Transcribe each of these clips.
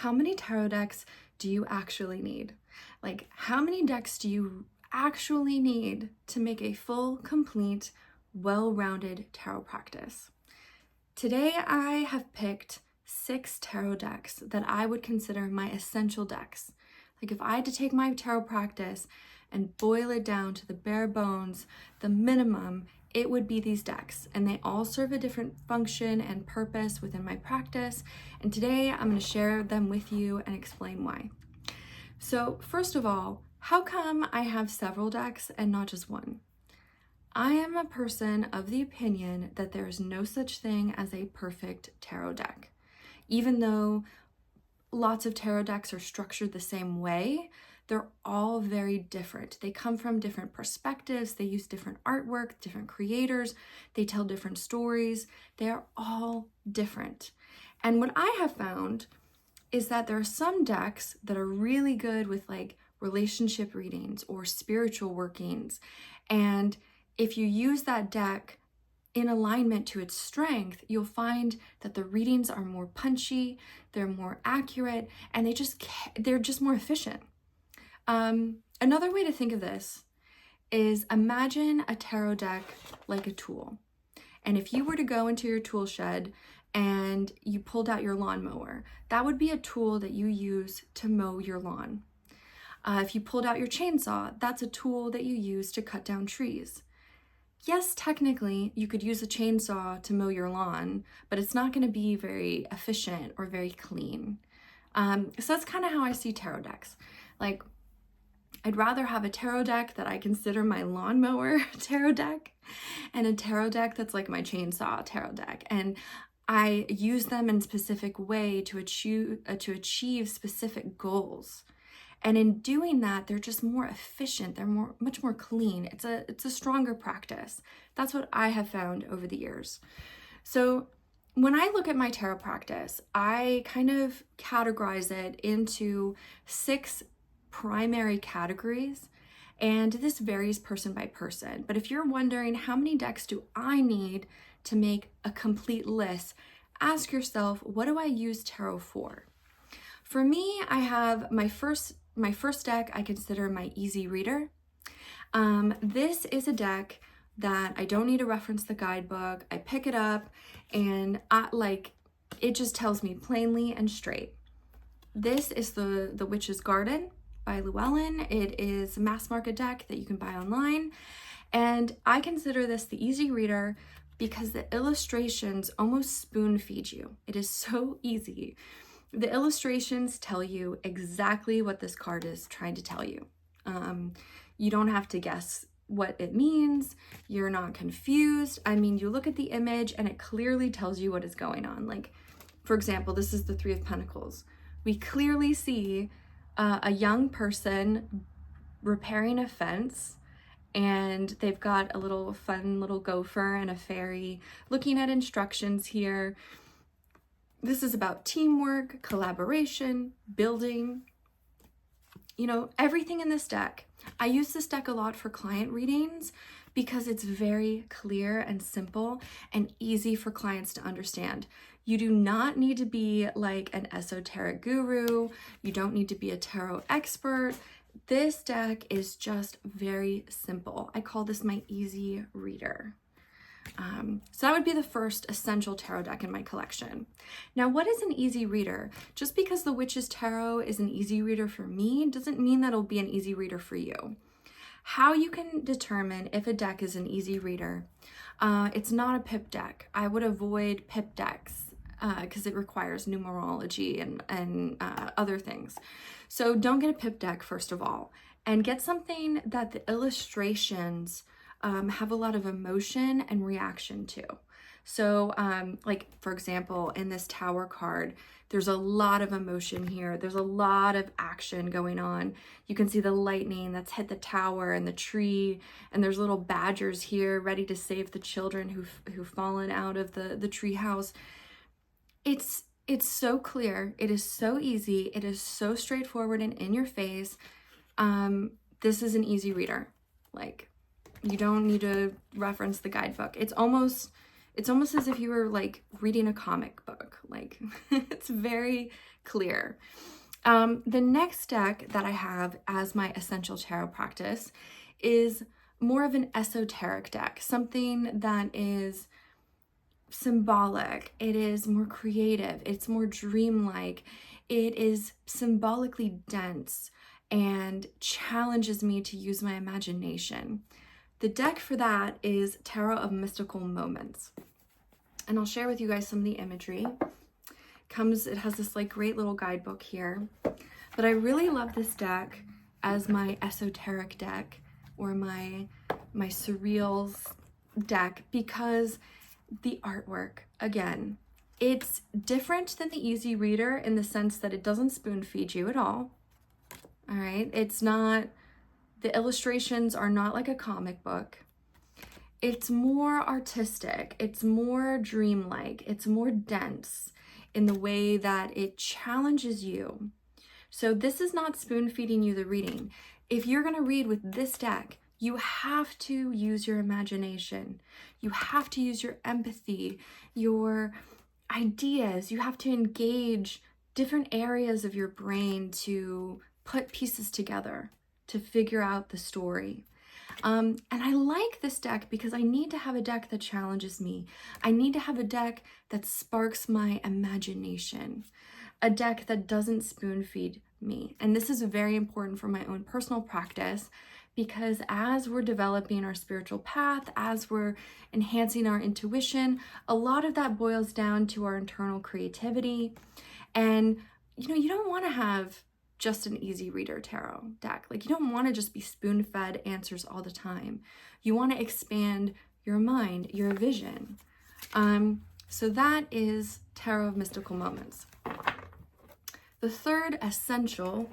how many tarot decks do you actually need? Like, how many decks do you actually need to make a full, complete, well-rounded tarot practice? Today, I have picked 6 tarot decks that I would consider my essential decks. Like, if I had to take my tarot practice and boil it down to the bare bones, the minimum, it would be these decks, and they all serve a different function and purpose within my practice. And today I'm going to share them with you and explain why. So first of all, how come I have several decks and not just one? I am a person of the opinion that there is no such thing as a perfect tarot deck. Even though lots of tarot decks are structured the same way, they're all very different. They come from different perspectives, they use different artwork, different creators, they tell different stories. They are all different. And what I have found is that there are some decks that are really good with like relationship readings or spiritual workings. And if you use that deck in alignment to its strength, you'll find that the readings are more punchy, they're more accurate, and they're just more efficient. Another way to think of this is imagine a tarot deck like a tool. And if you were to go into your tool shed and you pulled out your lawnmower, that would be a tool that you use to mow your lawn. If you pulled out your chainsaw, that's a tool that you use to cut down trees. Yes, technically, you could use a chainsaw to mow your lawn, but it's not going to be very efficient or very clean. So that's kind of how I see tarot decks. Like, I'd rather have a tarot deck that I consider my lawnmower tarot deck and a tarot deck that's like my chainsaw tarot deck. And I use them in a specific way to achieve specific goals. And in doing that, they're just more efficient. They're much more clean. It's a stronger practice. That's what I have found over the years. So when I look at my tarot practice, I kind of categorize it into 6 primary categories, and this varies person by person. But if you're wondering how many decks do I need to make a complete list, ask yourself, what do I use tarot for? For me, I have my first deck I consider my easy reader. This is a deck that I don't need to reference the guidebook. I pick it up and it just tells me plainly and straight. This is the Witch's Garden by Llewellyn. It is a mass market deck that you can buy online. And I consider this the easy reader because the illustrations almost spoon feed you. It is so easy. The illustrations tell you exactly what this card is trying to tell you. You don't have to guess what it means. You're not confused. I mean, you look at the image and it clearly tells you what is going on. Like, for example, this is the 3 of Pentacles. We clearly see a young person repairing a fence, and they've got a little fun little gopher and a fairy looking at instructions here. This is about teamwork, collaboration, building, everything in this deck. I use this deck a lot for client readings because it's very clear and simple and easy for clients to understand. You do not need to be like an esoteric guru. You don't need to be a tarot expert. This deck is just very simple. I call this my easy reader. So that would be the first essential tarot deck in my collection. Now, what is an easy reader? Just because the Witch's Tarot is an easy reader for me doesn't mean that it'll be an easy reader for you. How you can determine if a deck is an easy reader, it's not a pip deck. I would avoid pip decks because it requires numerology and other things. So don't get a pip deck, first of all, and get something that the illustrations have a lot of emotion and reaction to. So like, for example, in this Tower card, there's a lot of emotion here. There's a lot of action going on. You can see the lightning that's hit the tower and the tree, and there's little badgers here ready to save the children who've fallen out of the tree house. It's so clear. It is so easy. It is so straightforward and in your face. This is an easy reader. Like, you don't need to reference the guidebook. It's almost It's almost as if you were like reading a comic book. Like it's very clear. The next deck that I have as my essential tarot practice is more of an esoteric deck, something that is symbolic, it is more creative, it's more dreamlike, it is symbolically dense and challenges me to use my imagination. The deck for that is Tarot of Mystical Moments. And I'll share with you guys some of the imagery. It has this like great little guidebook here. But I really love this deck as my esoteric deck or my surreals deck because the artwork, again, it's different than the easy reader in the sense that it doesn't spoon feed you at all. All right, it's not, the illustrations are not like a comic book. It's more artistic, it's more dreamlike, it's more dense in the way that it challenges you. So this is not spoon feeding you the reading. If you're gonna read with this deck, you have to use your imagination. You have to use your empathy, your ideas. You have to engage different areas of your brain to put pieces together to figure out the story. And I like this deck because I need to have a deck that challenges me. I need to have a deck that sparks my imagination, a deck that doesn't spoon feed me. And this is very important for my own personal practice because as we're developing our spiritual path, as we're enhancing our intuition, a lot of that boils down to our internal creativity. And, you know, you don't want to have just an easy reader tarot deck. Like, you don't want to just be spoon-fed answers all the time. You want to expand your mind, your vision. So that is Tarot of Mystical Moments. The third essential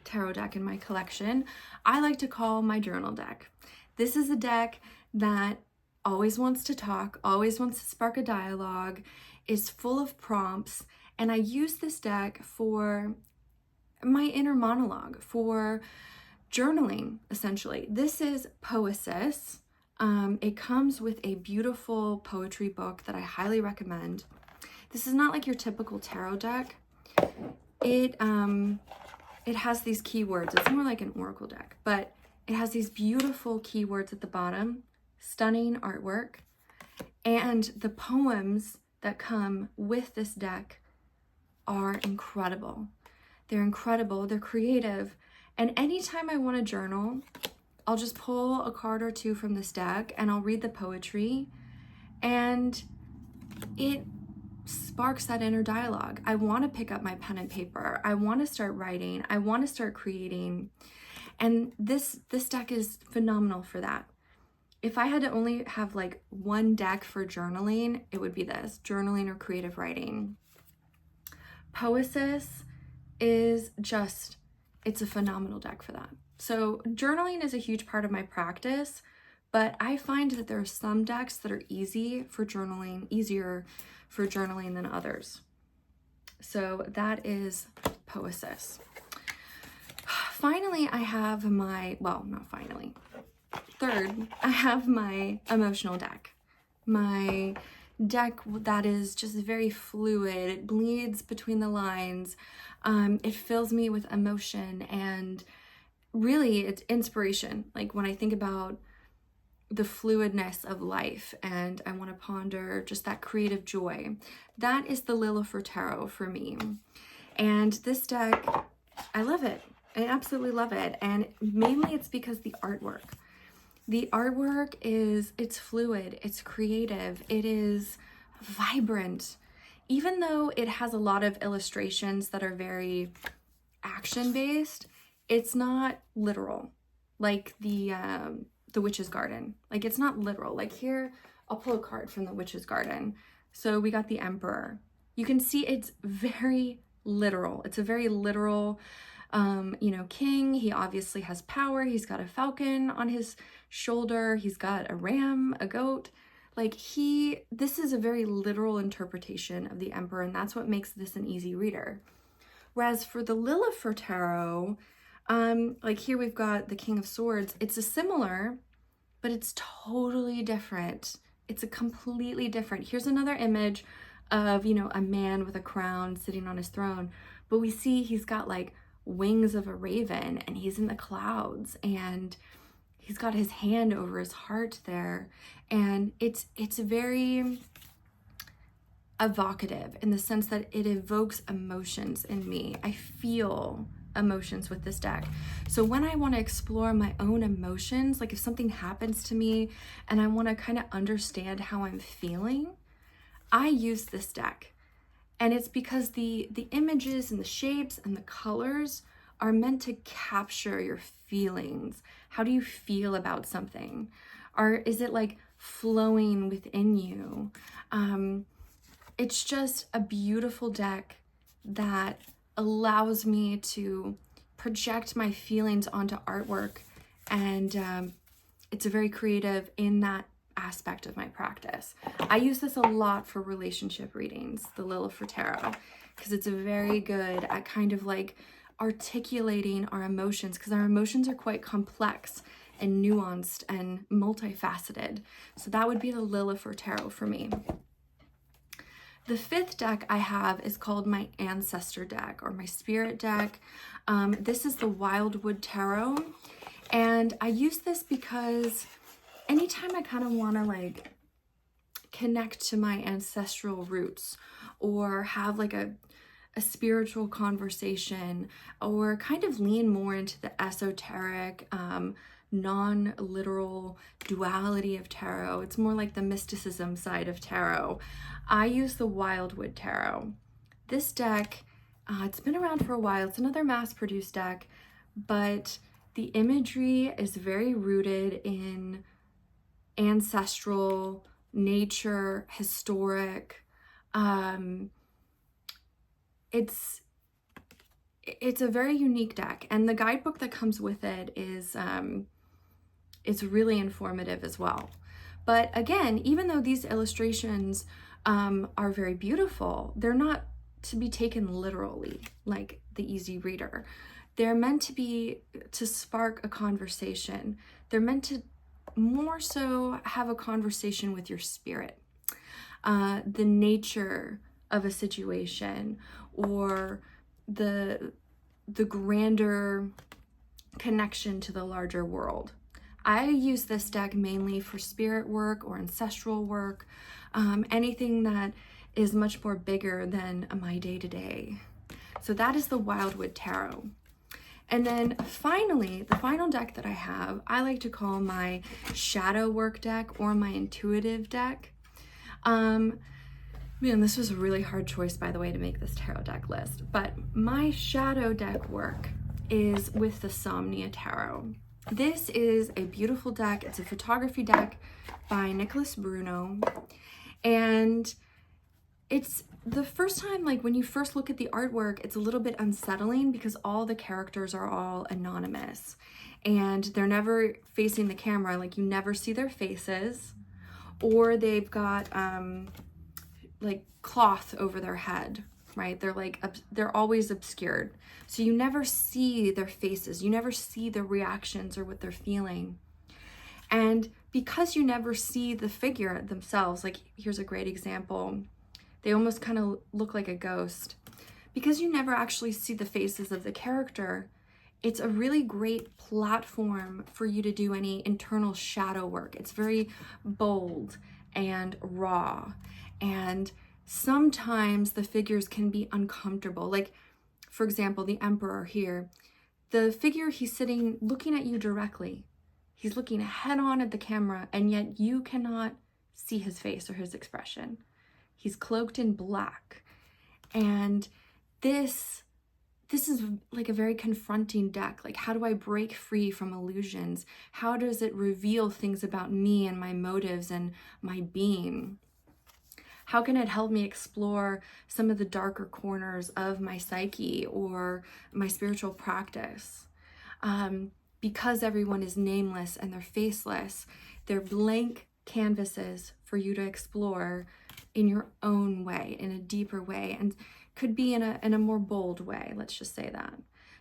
tarot deck in my collection, I like to call my journal deck. This is a deck that always wants to talk, always wants to spark a dialogue, is full of prompts, and I use this deck for my inner monologue, for journaling, essentially. This is Poesis. It comes with a beautiful poetry book that I highly recommend. This is not like your typical tarot deck. It has these keywords. It's more like an oracle deck, but it has these beautiful keywords at the bottom, stunning artwork, and the poems that come with this deck are incredible. They're incredible, they're creative, and anytime I want to journal, I'll just pull a card or two from this deck and I'll read the poetry, and it sparks that inner dialogue. I want to pick up my pen and paper. I want to start writing. I want to start creating. And this deck is phenomenal for that. If I had to only have like one deck for journaling, it would be this, journaling or creative writing. Poesis is just, it's a phenomenal deck for that. So journaling is a huge part of my practice, but I find that there are some decks that are easier for journaling than others. So that is Poesis. Finally, I have my, well, not finally. Third, I have my emotional deck. My deck that is just very fluid. It bleeds between the lines. It fills me with emotion, and really it's inspiration. Like when I think about the fluidness of life and I want to ponder just that creative joy, that is the Lillifer Tarot for me. And this deck, I love it. I absolutely love it. And mainly it's because the artwork. The artwork it's fluid, it's creative, it is vibrant. Even though it has a lot of illustrations that are very action-based, it's not literal, like the Witch's Garden. Like, it's not literal. Like here, I'll pull a card from the Witch's Garden. So we got the Emperor. You can see it's very literal. It's a very literal, king. He obviously has power. He's got a falcon on his shoulder. He's got a ram, a goat. Like this is a very literal interpretation of the Emperor, and that's what makes this an easy reader. Whereas for the Lillifer Tarot, like here we've got the King of Swords. It's a similar, but it's totally different. It's a completely different. Here's another image of, you know, a man with a crown sitting on his throne, but we see he's got like wings of a raven and he's in the clouds and he's got his hand over his heart there. And it's very evocative in the sense that it evokes emotions in me. I feel emotions with this deck. So when I want to explore my own emotions, like if something happens to me and I want to kind of understand how I'm feeling, I use this deck. And it's because the images and the shapes and the colors are meant to capture your feelings. How do you feel about something? Or is it like flowing within you? It's just a beautiful deck that allows me to project my feelings onto artwork, and it's very creative in that aspect of my practice. I use this a lot for relationship readings, the Lillifer Tarot, because it's very good at kind of like articulating our emotions, because our emotions are quite complex and nuanced and multifaceted. So that would be the Lillifer Tarot for me. The fifth deck I have is called my Ancestor deck or my Spirit deck. This is the Wildwood Tarot, and I use this because anytime I kind of want to like connect to my ancestral roots or have like a spiritual conversation or kind of lean more into the esoteric, non-literal duality of tarot, it's more like the mysticism side of tarot, I use the Wildwood Tarot. This deck, it's been around for a while. It's another mass-produced deck, but the imagery is very rooted in ancestral, nature, historic. It's a very unique deck, and the guidebook that comes with it is it's really informative as well. But again, even though these illustrations are very beautiful, they're not to be taken literally like the easy reader. They're meant to be to spark a conversation. They're meant to more so have a conversation with your spirit, the nature of a situation, or the grander connection to the larger world. I use this deck mainly for spirit work or ancestral work, anything that is much more bigger than my day-to-day. So that is the Wildwood Tarot. And then finally, the final deck that I have, I like to call my shadow work deck or my intuitive deck. Man, this was a really hard choice, by the way, to make this tarot deck list. But my shadow deck work is with the Somnia Tarot. This is a beautiful deck. It's a photography deck by Nicholas Bruno. And it's the first time, like when you first look at the artwork, it's a little bit unsettling because all the characters are all anonymous and they're never facing the camera. Like you never see their faces, or they've got like cloth over their head, right? They're always obscured. So you never see their faces. You never see their reactions or what they're feeling. And because you never see the figure themselves, like here's a great example. They almost kind of look like a ghost. Because you never actually see the faces of the character, it's a really great platform for you to do any internal shadow work. It's very bold and raw. And sometimes the figures can be uncomfortable. Like, for example, the Emperor here. The figure, he's sitting looking at you directly. He's looking head on at the camera, and yet you cannot see his face or his expression. He's cloaked in black. And this is like a very confronting deck. Like, how do I break free from illusions? How does it reveal things about me and my motives and my being? How can it help me explore some of the darker corners of my psyche or my spiritual practice? Because everyone is nameless and they're faceless, they're blank canvases for you to explore in your own way, in a deeper way, and could be in a more bold way, let's just say that.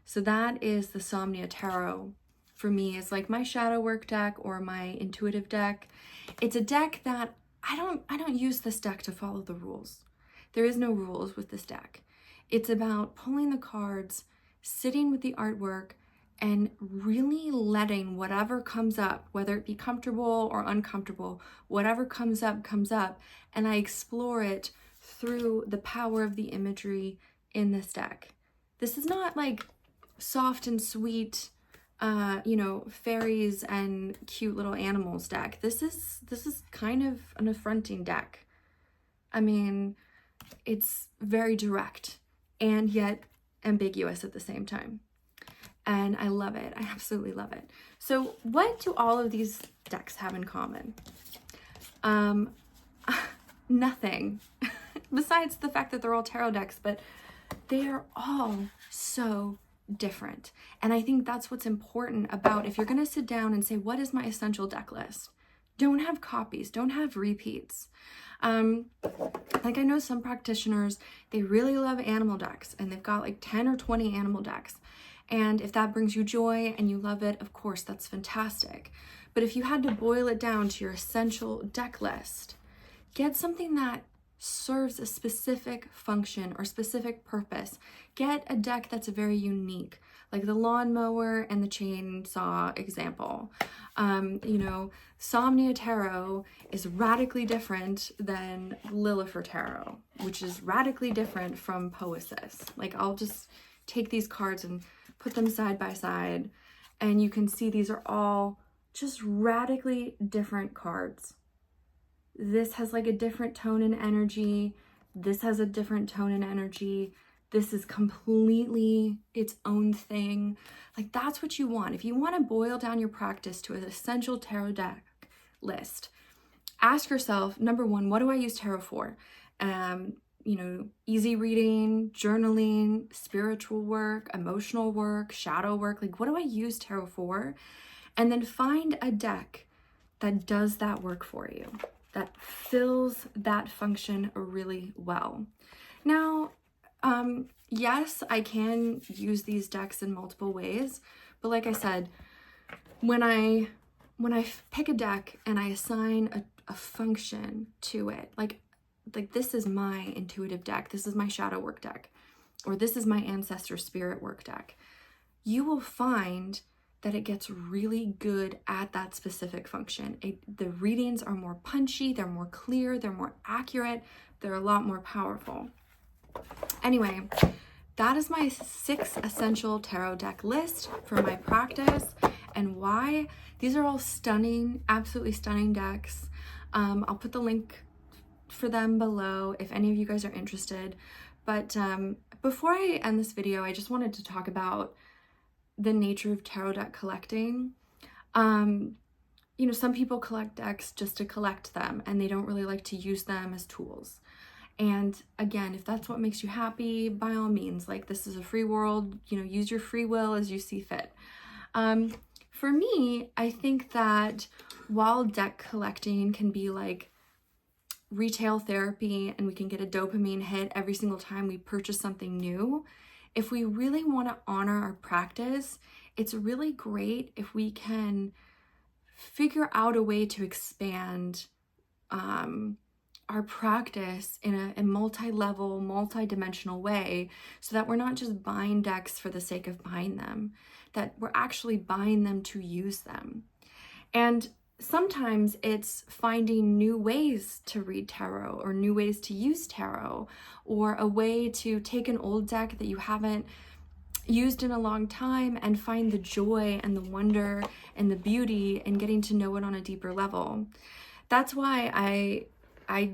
So that is the Somnia Tarot for me. Is like my shadow work deck or my intuitive deck. It's a deck that I don't use this deck to follow the rules. There is no rules with this deck. It's about pulling the cards, sitting with the artwork, and really letting whatever comes up, whether it be comfortable or uncomfortable, whatever comes up, and I explore it through the power of the imagery in this deck. This is not like soft and sweet, you know, fairies and cute little animals deck. This is kind of an affronting deck. I mean, it's very direct and yet ambiguous at the same time. And I love it. I absolutely love it. So what do all of these decks have in common? Nothing besides the fact that they're all tarot decks, but they are all so different. And I think that's what's important about, if you're going to sit down and say, what is my essential deck list? Don't have copies, don't have repeats. Like I know some practitioners, they really love animal decks and they've got like 10 or 20 animal decks. And if that brings you joy and you love it, of course, that's fantastic. But if you had to boil it down to your essential deck list, get something that serves a specific function or specific purpose. Get a deck that's very unique, like the lawnmower and the chainsaw example. You know, Somnia Tarot is radically different than Lillifer Tarot, which is radically different from Poesis. Like, I'll just take these cards and put them side by side, and you can see these are all just radically different cards. This has like a different tone and energy. This has a different tone and energy. This is completely its own thing. Like, that's what you want. If you want to boil down your practice to an essential tarot deck list, ask yourself, number one, what do I use tarot for? You know, easy reading, journaling, spiritual work, emotional work, shadow work. Like, what do I use tarot for? And then find a deck that does that work for you, that fills that function really well. Now, yes, I can use these decks in multiple ways, but like I said, when I pick a deck and I assign a function to it, like this is my intuitive deck, this is my shadow work deck, or this is my ancestor spirit work deck, you will find that it gets really good at that specific function. The readings are more punchy, they're more clear, they're more accurate, they're a lot more powerful. Anyway, that is my 6 essential tarot deck list for my practice and why. These are all stunning, absolutely stunning decks. I'll put the link for them below if any of you guys are interested. But before I end this video, I just wanted to talk about the nature of tarot deck collecting. You know, some people collect decks just to collect them and they don't really like to use them as tools. And again, if that's what makes you happy, by all means, like, this is a free world, you know, use your free will as you see fit. For me, I think that while deck collecting can be like retail therapy and we can get a dopamine hit every single time we purchase something new, if we really want to honor our practice, it's really great if we can figure out a way to expand our practice in a multi-level, multi-dimensional way, so that we're not just buying decks for the sake of buying them, that we're actually buying them to use them. And sometimes it's finding new ways to read tarot or new ways to use tarot, or a way to take an old deck that you haven't used in a long time and find the joy and the wonder and the beauty in getting to know it on a deeper level. That's why I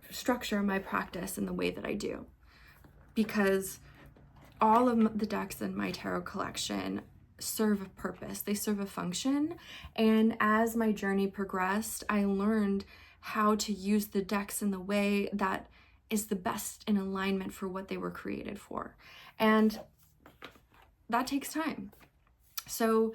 structure my practice in the way that I do, because all of the decks in my tarot collection serve a purpose, they serve a function. And as my journey progressed, I learned how to use the decks in the way that is the best in alignment for what they were created for. And that takes time. So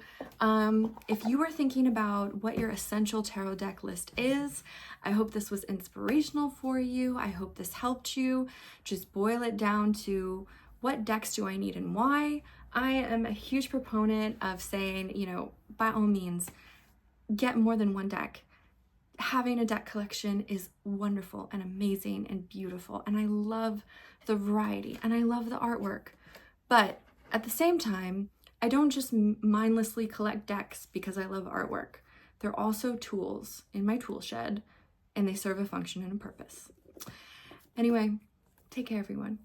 if you are thinking about what your essential tarot deck list is, I hope this was inspirational for you. I hope this helped you just boil it down to, what decks do I need and why? I am a huge proponent of saying, you know, by all means, get more than one deck. having a deck collection is wonderful and amazing and beautiful, and I love the variety and I love the artwork. But at the same time, I don't just mindlessly collect decks because I love artwork. They're also tools in my tool shed, and they serve a function and a purpose. Anyway, take care, everyone.